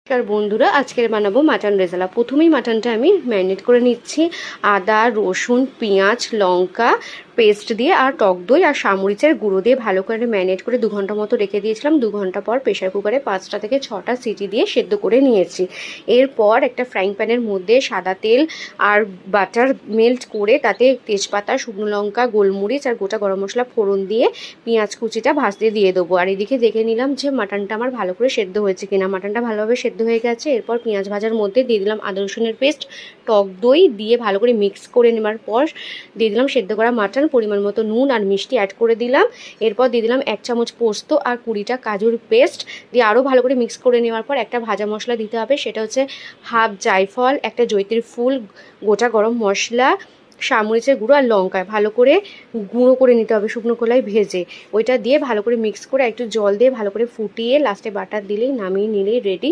নমস্কার বন্ধুরা, আজকের বানাবো মাটন রেজালা। প্রথমেই মাটনটা আমি ম্যারিনেট করে নিচ্ছি আদা, রসুন, পেঁয়াজ, লঙ্কা পেস্ট দিয়ে আর টক দই আর সামরিচের গুঁড়ো দিয়ে ভালো করে ম্যারিনেট করে 2 ঘন্টা মতো রেখে দিয়েছিলাম। 2 ঘন্টা পর প্রেশার কুকারে 5টা থেকে 6টা সিটি দিয়ে সেদ্ধ করে নিয়েছি। এরপর একটা ফ্রাইং প্যানের মধ্যে সাদা তেল আর বাটার মেল্ট করে তাতে তেজপাতা, শুকনো লঙ্কা, গোলমরিচ আর গোটা গরম মশলা ফোড়ন দিয়ে পেঁয়াজ কুচিটা ভাজতে দিয়ে দেবো। আর এদিকে দেখে নিলাম যে মাটনটা আমার ভালো করে সেদ্ধ হয়েছে কিনা। মাটনটা ভালোভাবে সেদ্ধ হয়ে গেছে। এরপর পেঁয়াজ ভাজার মধ্যে দিয়ে দিলাম আদা রসুনের পেস্ট, টক দই দিয়ে ভালো করে মিক্স করে নেওয়ার পর দিয়ে দিলাম সেদ্ধ করা মাটন, পরিমাণ মতো নুন আর মিষ্টি অ্যাড করে দিলাম। এরপর দিয়ে দিলাম 1 চামচ পোস্ত আর 20টা কাজুর পেস্ট দিয়ে আরও ভালো করে মিক্স করে নেওয়ার পর একটা ভাজা মশলা দিতে হবে, সেটা হচ্ছে হাফ জায়ফল, একটা জৈত্রীর ফুল, গোটা গরম মশলা, সামরিচের গুঁড়ো আর লঙ্কা ভালো করে গুঁড়ো করে নিতে হবে শুকনো খোলায় ভেজে। ওইটা দিয়ে ভালো করে মিক্স করে একটু জল দিয়ে ভালো করে ফুটিয়ে লাস্টে বাটার দিলেই নামিয়ে নিলেই রেডি।